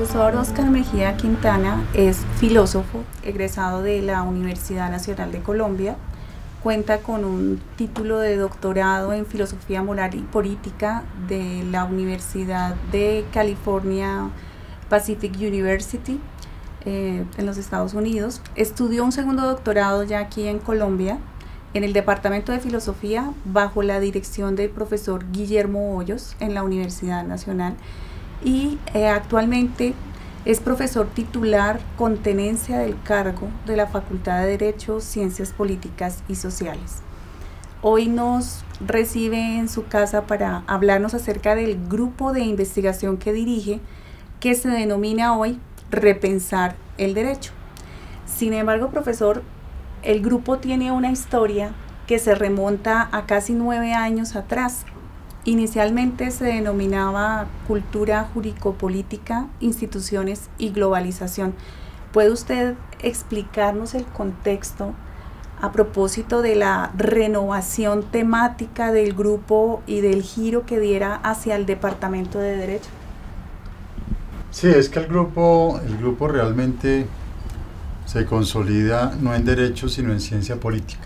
profesor Óscar Mejía Quintana es filósofo, egresado de la Universidad Nacional de Colombia. Cuenta con un título de doctorado en Filosofía Moral y Política de la Universidad de California Pacific University en los Estados Unidos. Estudió un segundo doctorado ya aquí en Colombia, en el Departamento de Filosofía, bajo la dirección del profesor Guillermo Hoyos en la Universidad Nacional. Y actualmente es profesor titular con tenencia del cargo de la Facultad de Derecho, Ciencias Políticas y Sociales. Hoy nos recibe en su casa para hablarnos acerca del grupo de investigación que dirige, que se denomina hoy Repensar el Derecho. Sin embargo, profesor, el grupo tiene una historia que se remonta a casi 9 años atrás. Inicialmente se denominaba Cultura Jurídico-Política, Instituciones y Globalización. ¿Puede usted explicarnos el contexto a propósito de la renovación temática del grupo y del giro que diera hacia el Departamento de Derecho? Sí, es que el grupo realmente se consolida no en Derecho, sino en Ciencia Política.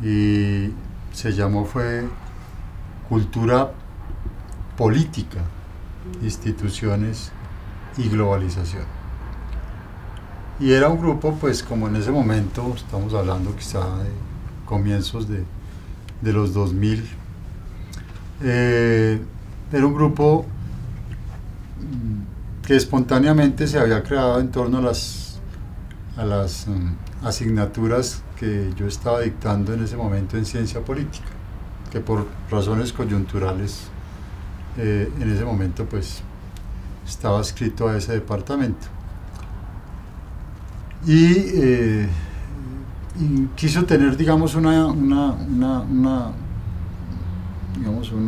Y se llamó Cultura Política, Instituciones y Globalización. Y era un grupo, pues como en ese momento, estamos hablando quizá de comienzos de los 2000, era un grupo que espontáneamente se había creado en torno a las asignaturas que yo estaba dictando en ese momento en Ciencia Política, que por razones coyunturales en ese momento pues estaba adscrito a ese departamento y quiso tener, digamos, un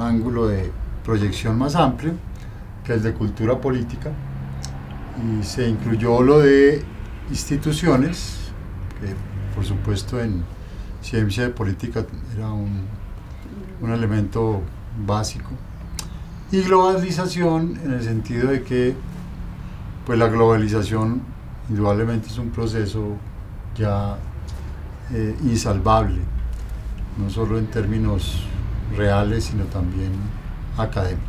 ángulo de proyección más amplio que el de cultura política, y se incluyó lo de instituciones, que por supuesto en ciencia de política era un elemento básico, y globalización en el sentido de que pues la globalización indudablemente es un proceso ya insalvable, no solo en términos reales sino también académicos.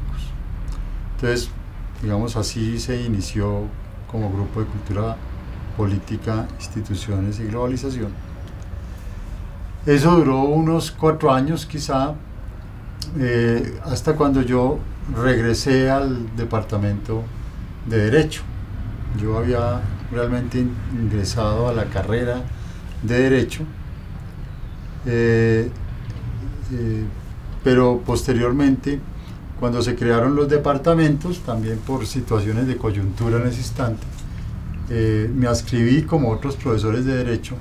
Entonces, digamos, así se inició como grupo de cultura política, instituciones y globalización. Eso duró unos 4 años quizá, hasta cuando yo regresé al departamento de Derecho. Yo había realmente ingresado a la carrera de Derecho, pero posteriormente, cuando se crearon los departamentos, también por situaciones de coyuntura en ese instante, me adscribí, como otros profesores de Derecho,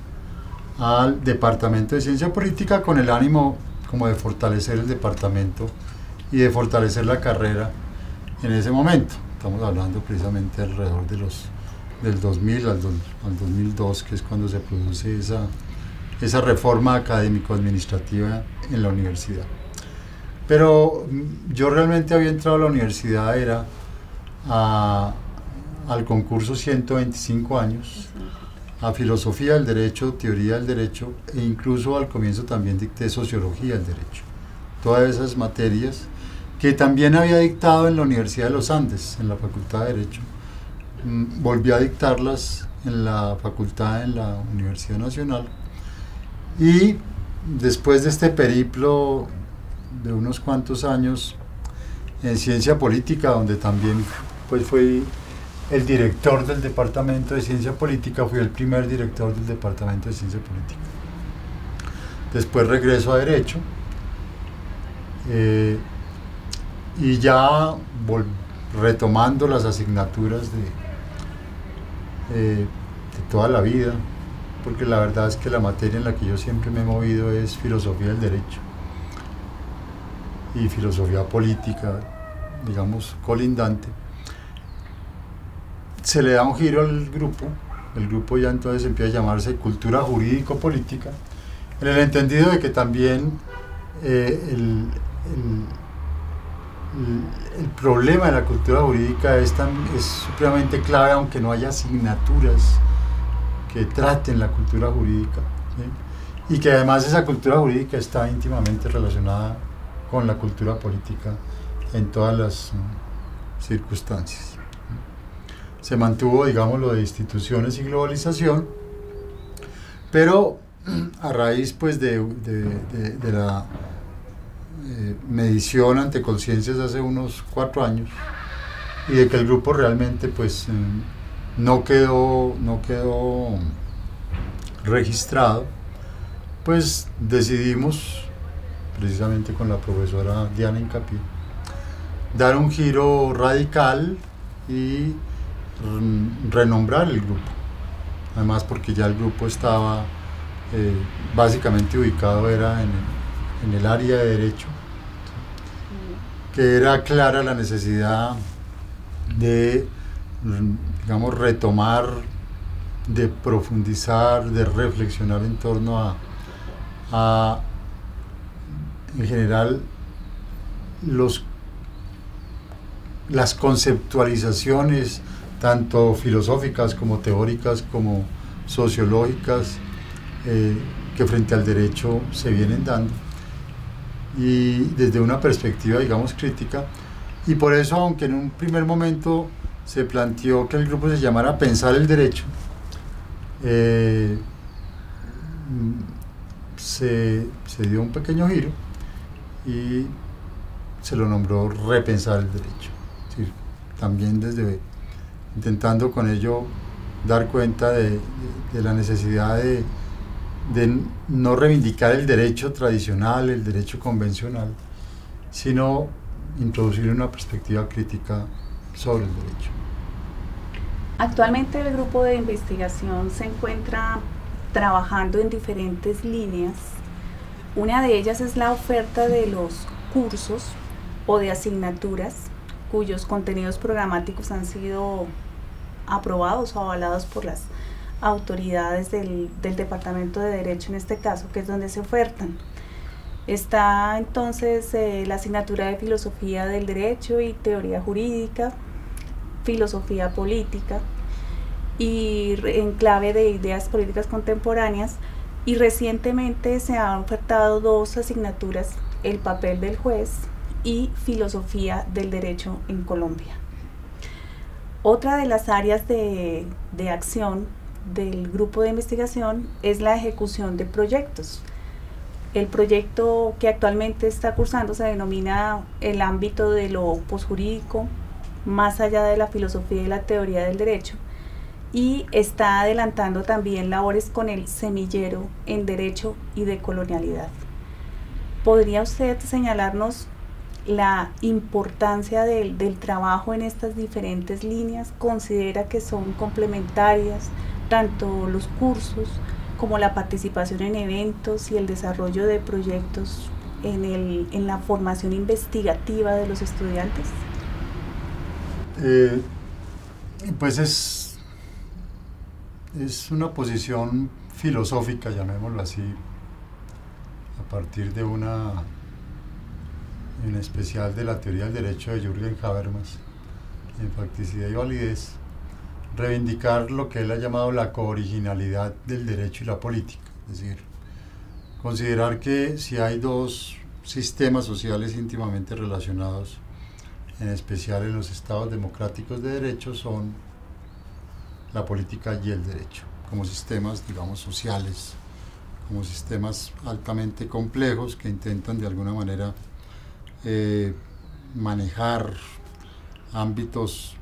al Departamento de Ciencia Política, con el ánimo como de fortalecer el departamento y de fortalecer la carrera en ese momento. Estamos hablando precisamente alrededor del 2000 al 2002, que es cuando se produce esa reforma académico-administrativa en la universidad. Pero yo realmente había entrado a la universidad al concurso 125 años, a Filosofía del Derecho, Teoría del Derecho, e incluso al comienzo también dicté Sociología del Derecho. Todas esas materias que también había dictado en la Universidad de los Andes, en la Facultad de Derecho, volví a dictarlas en la facultad, en la Universidad Nacional, y después de este periplo de unos cuantos años en Ciencia Política, donde también pues fui el director del Departamento de Ciencia Política, fui el primer director del Departamento de Ciencia Política. Después regreso a Derecho, y ya retomando las asignaturas de toda la vida, porque la verdad es que la materia en la que yo siempre me he movido es Filosofía del Derecho y Filosofía Política, digamos, colindante. Se le da un giro al grupo, el grupo ya entonces empieza a llamarse Cultura Jurídico-Política, en el entendido de que también el problema de la cultura jurídica es supremamente clave, aunque no haya asignaturas que traten la cultura jurídica, ¿sí? Y que además esa cultura jurídica está íntimamente relacionada con la cultura política en todas las circunstancias. Se mantuvo, digamos, lo de instituciones y globalización, pero a raíz pues de la medición ante conciencias hace unos 4 años, y de que el grupo realmente pues no quedó registrado, pues decidimos, precisamente con la profesora Diana Incapié, dar un giro radical y renombrar el grupo. Además, porque ya el grupo estaba básicamente ubicado era en el área de derecho, que era clara la necesidad de, digamos, retomar, de profundizar, de reflexionar en torno a en general las conceptualizaciones tanto filosóficas como teóricas como sociológicas que frente al derecho se vienen dando, y desde una perspectiva, digamos, crítica. Y por eso, aunque en un primer momento se planteó que el grupo se llamara Pensar el Derecho, se dio un pequeño giro y se lo nombró Repensar el Derecho. Es decir, también intentando con ello dar cuenta de la necesidad de no reivindicar el derecho tradicional, el derecho convencional, sino introducir una perspectiva crítica sobre el derecho. Actualmente el grupo de investigación se encuentra trabajando en diferentes líneas. Una de ellas es la oferta de los cursos o de asignaturas cuyos contenidos programáticos han sido aprobados o avalados por las autoridades del Departamento de Derecho, en este caso, que es donde se ofertan. Está entonces la asignatura de Filosofía del Derecho y Teoría Jurídica, Filosofía Política y en clave de ideas políticas contemporáneas, y recientemente se han ofertado 2 asignaturas, el papel del juez y Filosofía del Derecho en Colombia. Otra de las áreas de acción del grupo de investigación es la ejecución de proyectos. El proyecto que actualmente está cursando se denomina el ámbito de lo posjurídico, más allá de la filosofía y la teoría del derecho, y está adelantando también labores con el semillero en derecho y decolonialidad. ¿Podría usted señalarnos la importancia del trabajo en estas diferentes líneas? ¿Considera que son complementarias tanto los cursos como la participación en eventos y el desarrollo de proyectos en la formación investigativa de los estudiantes? Pues es una posición filosófica, llamémoslo así, a partir de en especial de la teoría del derecho de Jürgen Habermas, en Facticidad y Validez, reivindicar lo que él ha llamado la cooriginalidad del derecho y la política. Es decir, considerar que si hay 2 sistemas sociales íntimamente relacionados, en especial en los estados democráticos de derecho, son la política y el derecho, como sistemas, digamos, sociales, como sistemas altamente complejos que intentan de alguna manera manejar ámbitos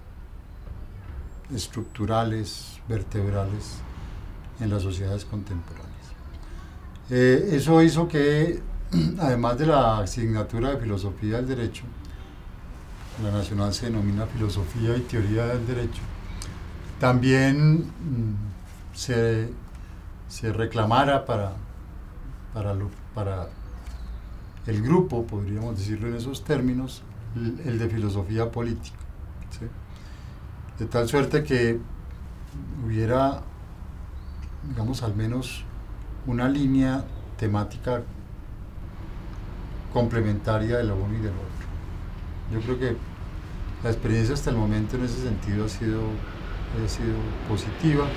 estructurales, vertebrales en las sociedades contemporáneas. Eso hizo que, además de la asignatura de Filosofía del Derecho, la nacional se denomina Filosofía y Teoría del Derecho, también se reclamara para el grupo, podríamos decirlo en esos términos, el de Filosofía Política, ¿sí? De tal suerte que hubiera, digamos, al menos una línea temática complementaria de lo uno y del otro. Yo creo que la experiencia hasta el momento en ese sentido ha sido positiva.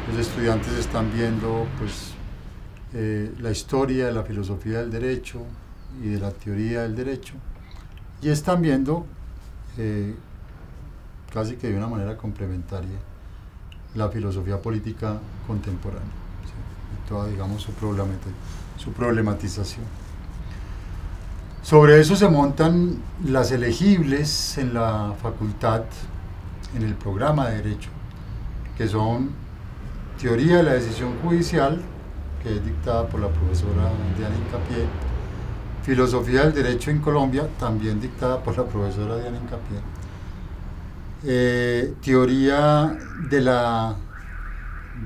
Los estudiantes están viendo pues, la historia de la filosofía del derecho y de la teoría del derecho, y están viendo casi que de una manera complementaria la filosofía política contemporánea, ¿sí? Y toda, digamos, su problematización. Sobre eso se montan las elegibles en la facultad, en el programa de Derecho, que son Teoría de la Decisión Judicial, que es dictada por la profesora Diana Hincapié, Filosofía del Derecho en Colombia, también dictada por la profesora Diana Hincapié, Teoría de la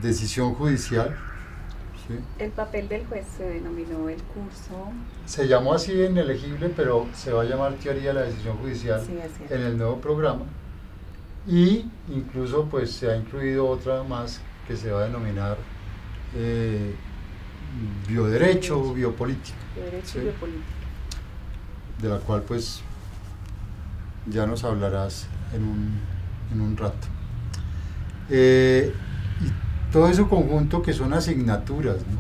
Decisión Judicial. ¿Sí? El papel del juez se denominó el curso. Se llamó así en elegible, pero se va a llamar Teoría de la Decisión Judicial, sí, en el nuevo programa. Y incluso pues se ha incluido otra más que se va a denominar Bioderecho o Biopolítica. Bioderecho, ¿sí? Y biopolítica. De la cual pues ya nos hablarás en un rato. Y todo ese conjunto que son asignaturas, ¿no?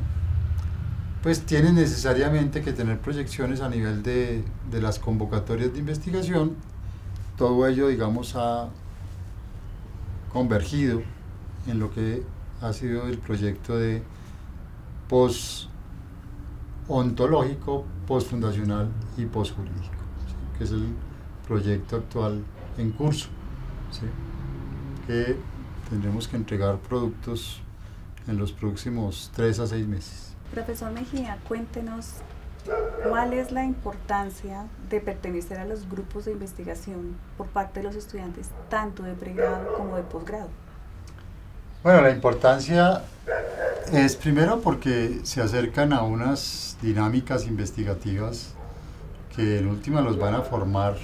Pues tienen necesariamente que tener proyecciones a nivel de las convocatorias de investigación. Todo ello, digamos, ha convergido en lo que ha sido el proyecto de post-ontológico, post-fundacional y post-jurídico, ¿sí? Que es el proyecto actual en curso, ¿sí? Que tendremos que entregar productos en los próximos 3 a 6 meses. Profesor Mejía, cuéntenos cuál es la importancia de pertenecer a los grupos de investigación por parte de los estudiantes, tanto de pregrado como de posgrado. Bueno, la importancia es primero porque se acercan a unas dinámicas investigativas que en última los van a formar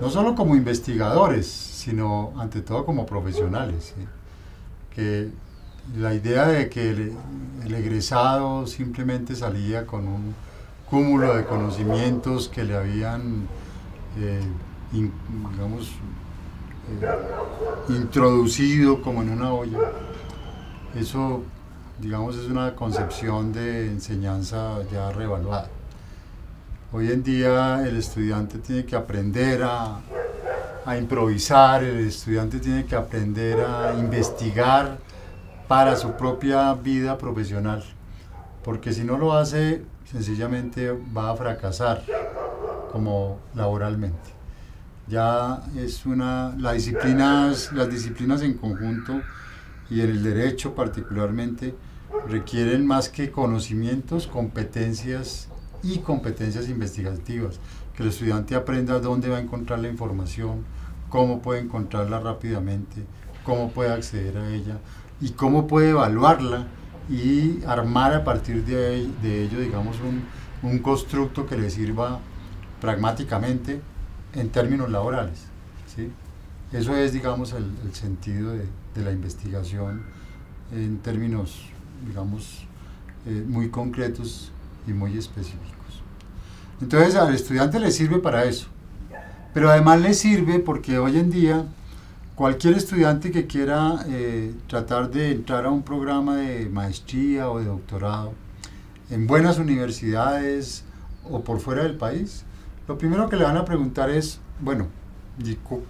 no solo como investigadores, sino ante todo como profesionales, ¿sí? Que la idea de que el egresado simplemente salía con un cúmulo de conocimientos que le habían, digamos, introducido como en una olla, eso, digamos, es una concepción de enseñanza ya revaluada. Hoy en día el estudiante tiene que aprender a improvisar, el estudiante tiene que aprender a investigar para su propia vida profesional, porque si no lo hace, sencillamente va a fracasar como laboralmente. Ya es las disciplinas en conjunto y en el derecho particularmente requieren más que conocimientos, competencias y competencias investigativas, que el estudiante aprenda dónde va a encontrar la información, cómo puede encontrarla rápidamente, cómo puede acceder a ella y cómo puede evaluarla y armar a partir de ello, digamos, un constructo que le sirva pragmáticamente en términos laborales, ¿sí? Eso es, digamos, el sentido de la investigación en términos, digamos, muy concretos y muy específicos. Entonces al estudiante le sirve para eso, pero además le sirve porque hoy en día cualquier estudiante que quiera tratar de entrar a un programa de maestría o de doctorado en buenas universidades o por fuera del país, lo primero que le van a preguntar es, bueno,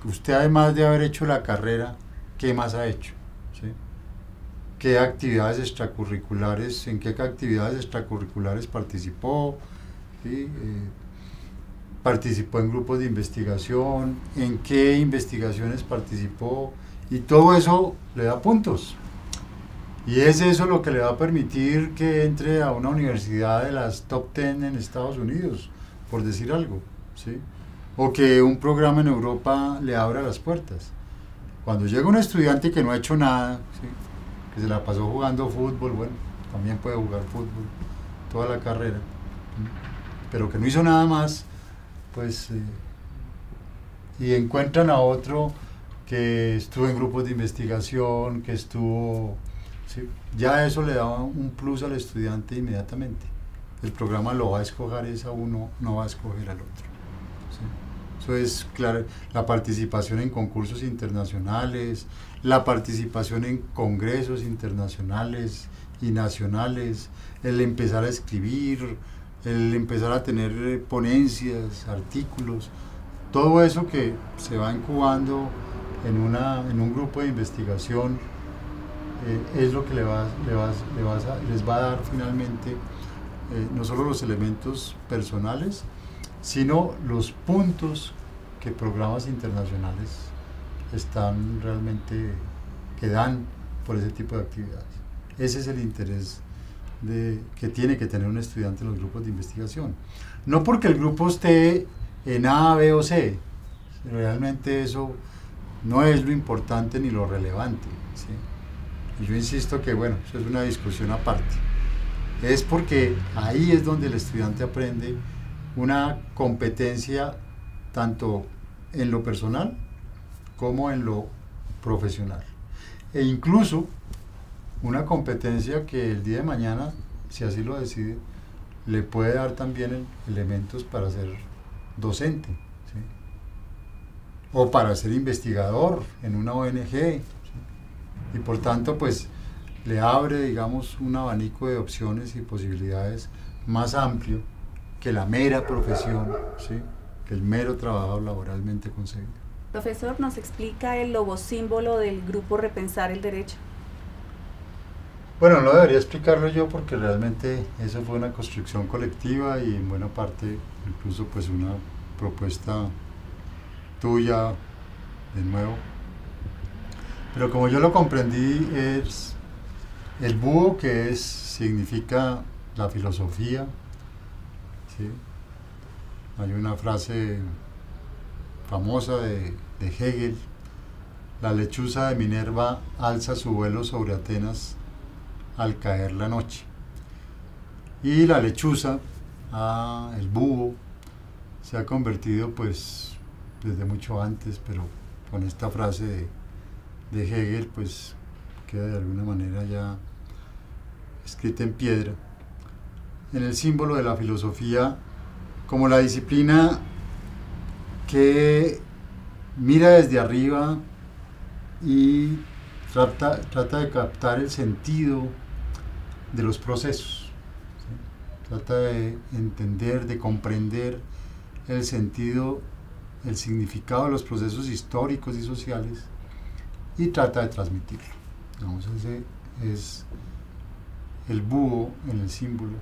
usted además de haber hecho la carrera, ¿qué más ha hecho? ¿Sí? ¿Qué actividades extracurriculares, en qué actividades extracurriculares participó? ¿Sí? Participó en grupos de investigación, en qué investigaciones participó, y todo eso le da puntos. Y es eso lo que le va a permitir que entre a una universidad de las top 10 en Estados Unidos, por decir algo, ¿sí? O que un programa en Europa le abra las puertas. Cuando llega un estudiante que no ha hecho nada, ¿sí? Que se la pasó jugando fútbol, bueno, también puede jugar fútbol toda la carrera, pero que no hizo nada más, pues, y encuentran a otro que estuvo en grupos de investigación, que estuvo, ¿sí? Ya eso le da un plus al estudiante inmediatamente. El programa lo va a escoger es a uno, no va a escoger al otro, ¿sí? Eso es claro, la participación en concursos internacionales, la participación en congresos internacionales y nacionales, el empezar a escribir, el empezar a tener ponencias, artículos, todo eso que se va incubando en un grupo de investigación es lo que les va a dar finalmente no solo los elementos personales, sino los puntos que programas internacionales están realmente, que dan por ese tipo de actividades. Ese es el interés que tiene que tener un estudiante en los grupos de investigación. No porque el grupo esté en A, B o C, realmente eso no es lo importante ni lo relevante, ¿sí? Y yo insisto que, bueno, eso es una discusión aparte. Es porque ahí es donde el estudiante aprende una competencia tanto en lo personal como en lo profesional. E incluso una competencia que el día de mañana, si así lo decide, le puede dar también elementos para ser docente, ¿sí? O para ser investigador en una ONG, ¿sí? Y por tanto, pues, le abre, digamos, un abanico de opciones y posibilidades más amplio que la mera profesión, ¿sí? Que el mero trabajo laboralmente concebido. Profesor, ¿nos explica el logosímbolo del grupo Repensar el Derecho? Bueno, no debería explicarlo yo porque realmente eso fue una construcción colectiva y en buena parte incluso pues una propuesta tuya de nuevo. Pero como yo lo comprendí, es el búho, que significa la filosofía, ¿sí? Hay una frase famosa de Hegel: la lechuza de Minerva alza su vuelo sobre Atenas al caer la noche. Y la lechuza, el búho, se ha convertido pues desde mucho antes, pero con esta frase de Hegel pues queda de alguna manera ya escrita en piedra, en el símbolo de la filosofía como la disciplina que mira desde arriba y trata de captar el sentido de los procesos, ¿sí? Trata de entender, de comprender el sentido, el significado de los procesos históricos y sociales y trata de transmitirlo. Vamos, ese es el búho en el símbolo,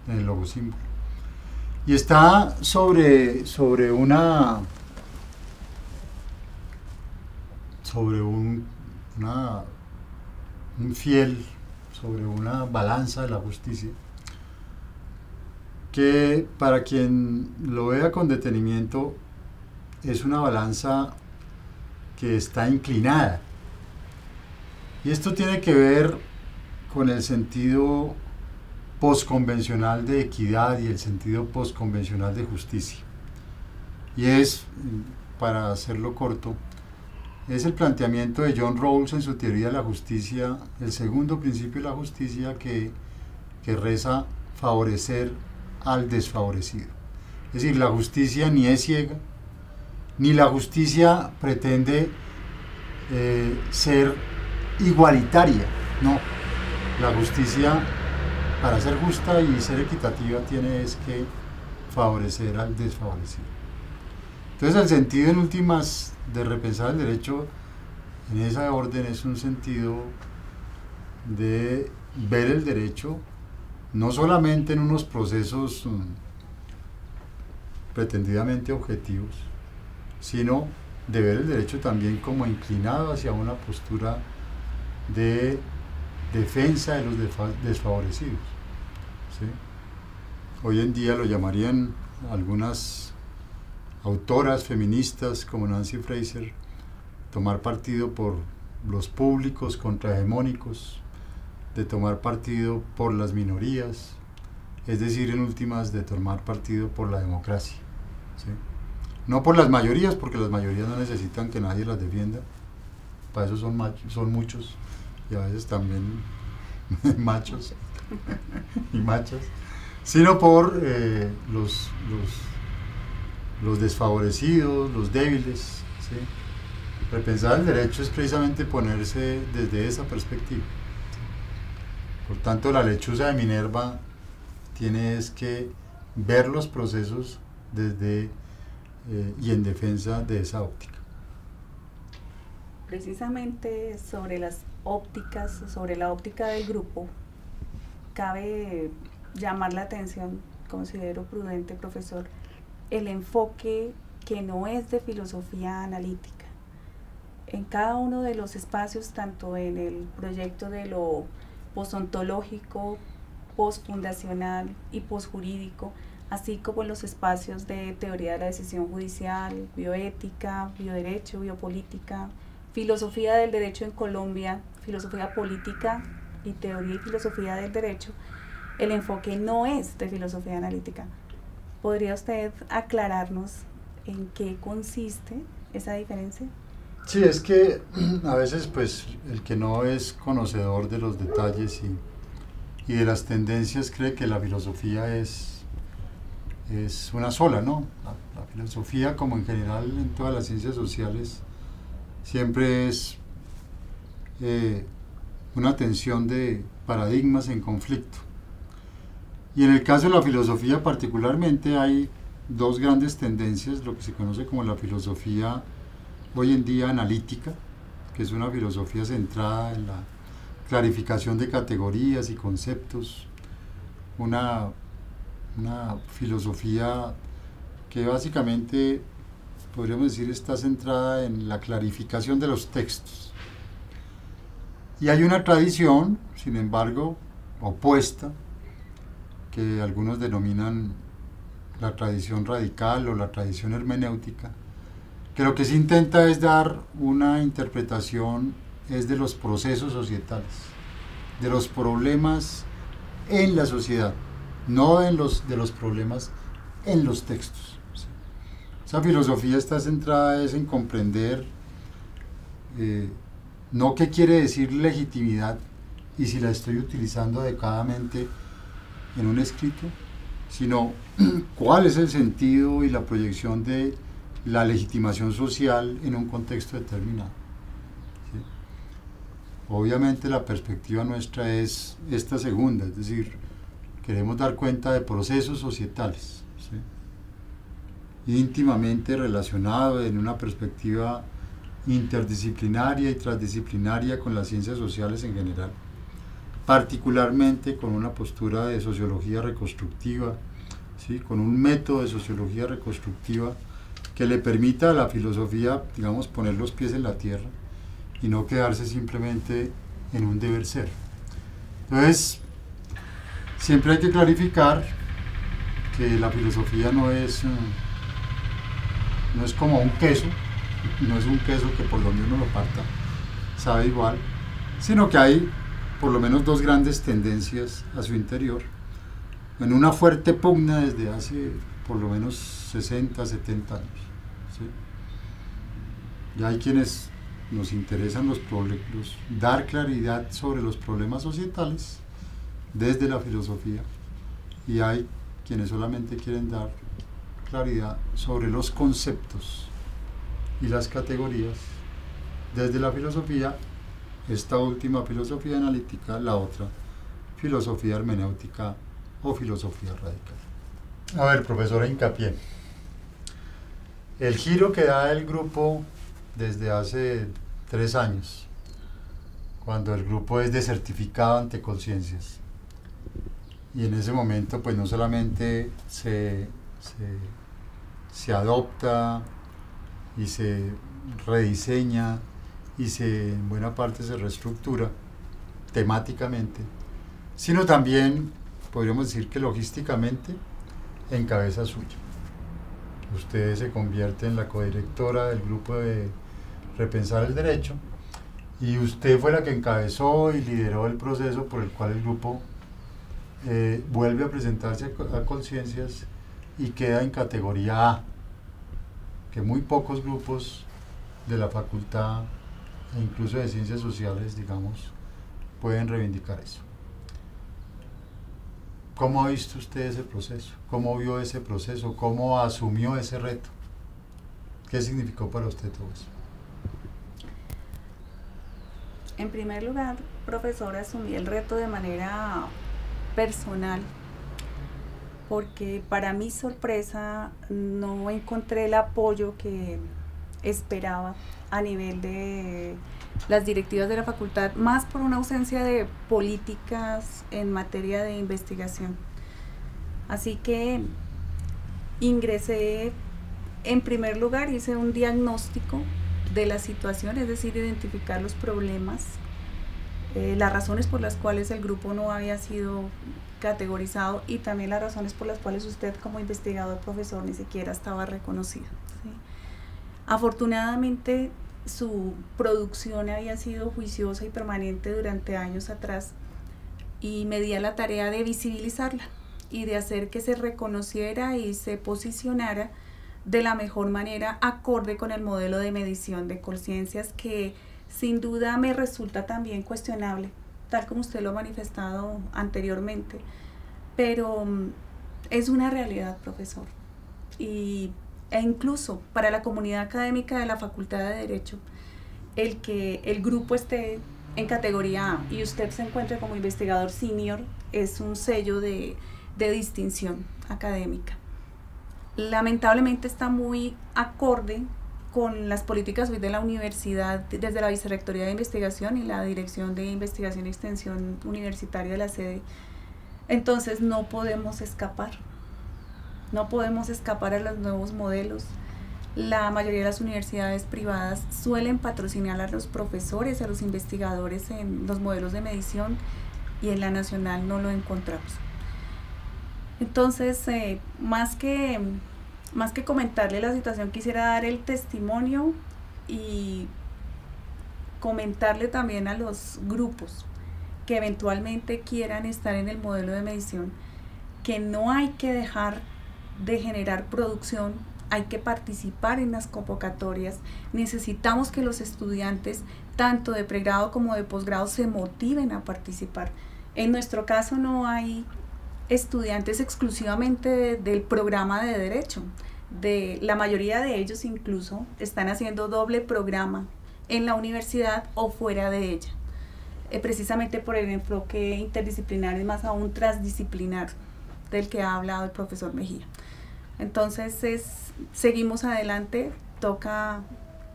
en el logosímbolo. Y está sobre un fiel, sobre una balanza de la justicia, que para quien lo vea con detenimiento es una balanza que está inclinada. Y esto tiene que ver con el sentido postconvencional de equidad y el sentido postconvencional de justicia. Y es, para hacerlo corto, es el planteamiento de John Rawls en su teoría de la justicia, el segundo principio de la justicia que reza favorecer al desfavorecido. Es decir, la justicia ni es ciega, ni la justicia pretende ser igualitaria, no. La justicia, para ser justa y ser equitativa, tiene que favorecer al desfavorecido. Entonces el sentido en últimas de repensar el derecho en esa orden es un sentido de ver el derecho no solamente en unos procesos pretendidamente objetivos, sino de ver el derecho también como inclinado hacia una postura de defensa de los desfavorecidos, ¿sí? Hoy en día lo llamarían algunas autoras feministas como Nancy Fraser tomar partido por los públicos contrahegemónicos, de tomar partido por las minorías, es decir, en últimas, de tomar partido por la democracia, ¿sí? No por las mayorías, porque las mayorías no necesitan que nadie las defienda, para eso son muchos y a veces también machos y machas, sino por los desfavorecidos, los débiles, ¿sí? Repensar el derecho es precisamente ponerse desde esa perspectiva. Por tanto, la lechuza de Minerva tiene es que ver los procesos desde y en defensa de esa óptica. Precisamente sobre las ópticas, sobre la óptica del grupo, cabe llamar la atención, considero prudente, profesor, el enfoque que no es de filosofía analítica. En cada uno de los espacios, tanto en el proyecto de lo postontológico, postfundacional y posjurídico, así como en los espacios de teoría de la decisión judicial, bioética, bioderecho, biopolítica, filosofía del derecho en Colombia, filosofía política y teoría y filosofía del derecho, el enfoque no es de filosofía analítica. ¿Podría usted aclararnos en qué consiste esa diferencia? Sí, es que a veces pues el que no es conocedor de los detalles y de las tendencias cree que la filosofía es una sola, ¿no? La filosofía, como en general en todas las ciencias sociales, siempre es una tensión de paradigmas en conflicto. Y en el caso de la filosofía particularmente hay dos grandes tendencias, lo que se conoce como la filosofía hoy en día analítica, que es una filosofía centrada en la clarificación de categorías y conceptos, una filosofía que básicamente, podríamos decir, está centrada en la clarificación de los textos. Y hay una tradición, sin embargo, opuesta, que algunos denominan la tradición radical o la tradición hermenéutica, que lo que se intenta es dar una interpretación es de los procesos societales, de los problemas en la sociedad, no de los problemas en los textos. ¿Sí? Esa filosofía está centrada es en comprender no qué quiere decir legitimidad y si la estoy utilizando adecuadamente en un escrito, sino cuál es el sentido y la proyección de la legitimación social en un contexto determinado. ¿Sí? Obviamente la perspectiva nuestra es esta segunda, es decir, queremos dar cuenta de procesos societales, ¿sí? Íntimamente relacionados en una perspectiva interdisciplinaria y transdisciplinaria con las ciencias sociales en general, particularmente con una postura de sociología reconstructiva, ¿sí? Con un método de sociología reconstructiva que le permita a la filosofía, digamos, poner los pies en la tierra y no quedarse simplemente en un deber ser. Entonces, siempre hay que clarificar que la filosofía no es como un queso, no es un queso que por donde uno lo parta sabe igual, sino que hay por lo menos dos grandes tendencias a su interior, en una fuerte pugna desde hace por lo menos 60, 70 años. ¿Sí? Ya hay quienes nos interesan dar claridad sobre los problemas societales desde la filosofía, y hay quienes solamente quieren dar claridad sobre los conceptos y las categorías desde la filosofía, esta última filosofía analítica, la otra filosofía hermenéutica o filosofía radical. A ver, profesora Hincapié, el giro que da el grupo desde hace 3 años, cuando el grupo es desertificado ante conciencias, y en ese momento pues no solamente se adopta y se rediseña y en buena parte se reestructura temáticamente, sino también podríamos decir que logísticamente en cabeza suya. Usted se convierte en la codirectora del grupo de Repensar el Derecho, y usted fue la que encabezó y lideró el proceso por el cual el grupo vuelve a presentarse a conciencias y queda en categoría A, que muy pocos grupos de la facultad e incluso de ciencias sociales, digamos, pueden reivindicar eso. ¿Cómo ha visto usted ese proceso? ¿Cómo vio ese proceso? ¿Cómo asumió ese reto? ¿Qué significó para usted todo eso? En primer lugar, profesor, asumí el reto de manera personal, porque para mi sorpresa no encontré el apoyo que esperaba a nivel de las directivas de la facultad, más por una ausencia de políticas en materia de investigación. Así que ingresé, en primer lugar, hice un diagnóstico de la situación, es decir, identificar los problemas, las razones por las cuales el grupo no había sido categorizado y también las razones por las cuales usted como investigador profesor ni siquiera estaba reconocido, ¿sí? Afortunadamente su producción había sido juiciosa y permanente durante años atrás y me di a la tarea de visibilizarla y de hacer que se reconociera y se posicionara de la mejor manera acorde con el modelo de medición de conciencias que sin duda me resulta también cuestionable, tal como usted lo ha manifestado anteriormente, pero es una realidad, profesor, e incluso para la comunidad académica de la Facultad de Derecho, el que el grupo esté en categoría A y usted se encuentre como investigador senior es un sello de distinción académica. Lamentablemente está muy acorde con las políticas hoy de la universidad, desde la Vicerrectoría de Investigación y la Dirección de Investigación y Extensión Universitaria de la sede. Entonces no podemos escapar a los nuevos modelos. La mayoría de las universidades privadas suelen patrocinar a los profesores, a los investigadores en los modelos de medición y en la nacional no lo encontramos. Entonces, más que comentarle la situación, quisiera dar el testimonio y comentarle también a los grupos que eventualmente quieran estar en el modelo de medición que no hay que dejar de generar producción, hay que participar en las convocatorias, necesitamos que los estudiantes, tanto de pregrado como de posgrado, se motiven a participar. En nuestro caso no hay estudiantes exclusivamente del programa de Derecho, la mayoría de ellos incluso están haciendo doble programa en la universidad o fuera de ella, precisamente por el enfoque interdisciplinar y más aún transdisciplinar del que ha hablado el profesor Mejía. Entonces seguimos adelante, toca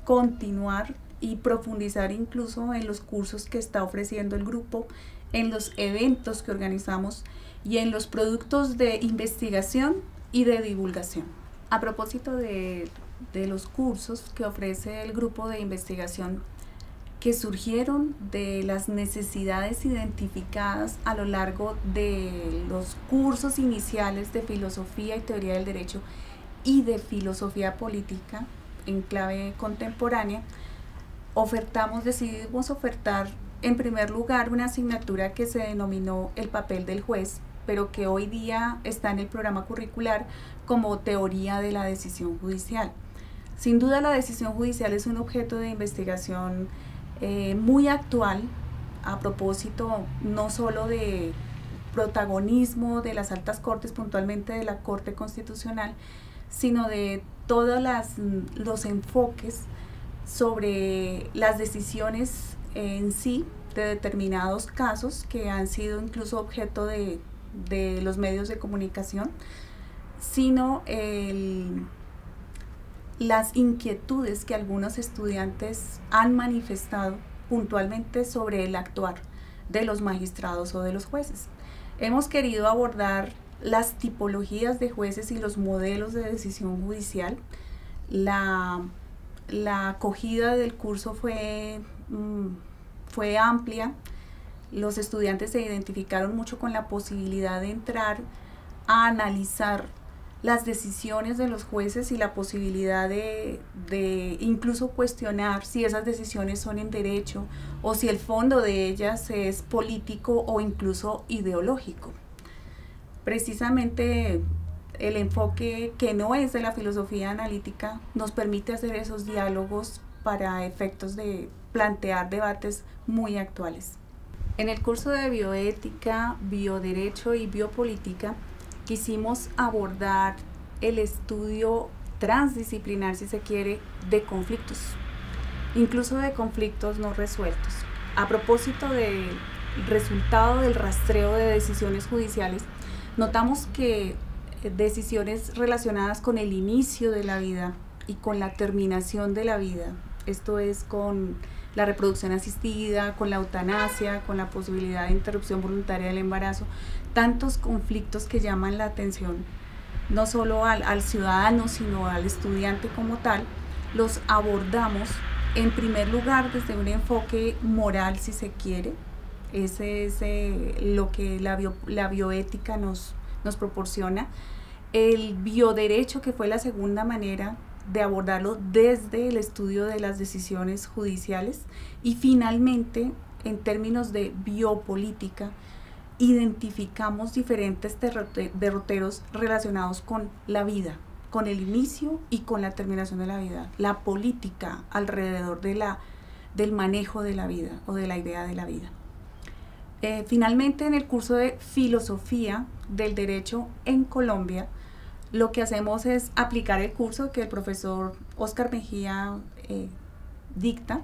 continuar y profundizar incluso en los cursos que está ofreciendo el grupo, en los eventos que organizamos y en los productos de investigación y de divulgación. A propósito de los cursos que ofrece el grupo de investigación, que surgieron de las necesidades identificadas a lo largo de los cursos iniciales de filosofía y teoría del derecho y de filosofía política en clave contemporánea, decidimos ofertar en primer lugar una asignatura que se denominó el papel del juez, pero que hoy día está en el programa curricular como teoría de la decisión judicial. Sin duda la decisión judicial es un objeto de investigación muy actual, a propósito no solo de protagonismo de las altas cortes, puntualmente de la Corte Constitucional, sino de todos los enfoques sobre las decisiones en sí de determinados casos que han sido incluso objeto de los medios de comunicación, sino las inquietudes que algunos estudiantes han manifestado puntualmente sobre el actuar de los magistrados o de los jueces. Hemos querido abordar las tipologías de jueces y los modelos de decisión judicial. La acogida del curso fue amplia. Los estudiantes se identificaron mucho con la posibilidad de entrar a analizar las decisiones de los jueces y la posibilidad de incluso cuestionar si esas decisiones son en derecho o si el fondo de ellas es político o incluso ideológico. Precisamente el enfoque que no es de la filosofía analítica nos permite hacer esos diálogos para efectos de plantear debates muy actuales. En el curso de bioética, bioderecho y biopolítica quisimos abordar el estudio transdisciplinar, si se quiere, de conflictos, incluso de conflictos no resueltos. A propósito del resultado del rastreo de decisiones judiciales, notamos que decisiones relacionadas con el inicio de la vida y con la terminación de la vida, esto es con la reproducción asistida, con la eutanasia, con la posibilidad de interrupción voluntaria del embarazo, tantos conflictos que llaman la atención, no solo al ciudadano, sino al estudiante como tal, los abordamos en primer lugar desde un enfoque moral, si se quiere. Ese es lo que la bioética nos proporciona. El bioderecho, que fue la segunda manera de abordarlo desde el estudio de las decisiones judiciales, y finalmente, en términos de biopolítica, identificamos diferentes derroteros relacionados con la vida, con el inicio y con la terminación de la vida, la política alrededor del manejo de la vida o de la idea de la vida. Finalmente, en el curso de filosofía del derecho en Colombia, lo que hacemos es aplicar el curso que el profesor Óscar Mejía dicta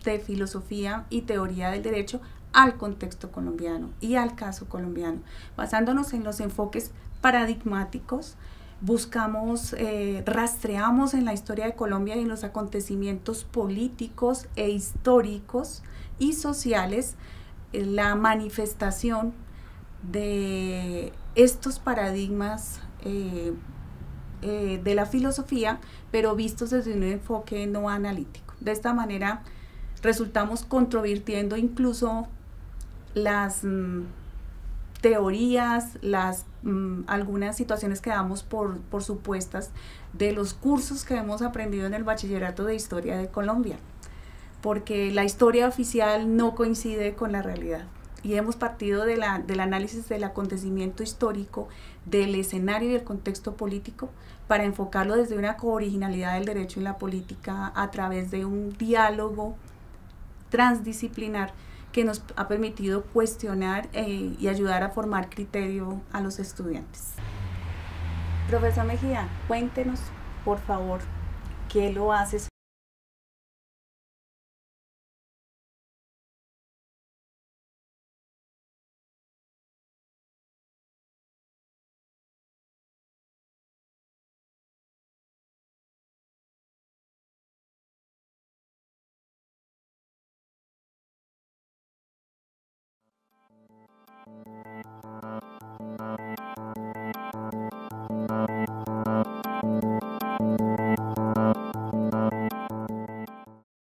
de filosofía y teoría del derecho al contexto colombiano y al caso colombiano. Basándonos en los enfoques paradigmáticos, buscamos, rastreamos en la historia de Colombia y en los acontecimientos políticos e históricos y sociales la manifestación de estos paradigmas de la filosofía, pero vistos desde un enfoque no analítico. De esta manera resultamos controvirtiendo incluso las teorías, algunas situaciones que damos por supuestas de los cursos que hemos aprendido en el Bachillerato de Historia de Colombia, porque la historia oficial no coincide con la realidad. Y hemos partido del análisis del acontecimiento histórico, del escenario y del contexto político, para enfocarlo desde una cooriginalidad del derecho y la política a través de un diálogo transdisciplinar que nos ha permitido cuestionar y ayudar a formar criterio a los estudiantes. Profesor Mejía, cuéntenos, por favor, ¿qué lo hace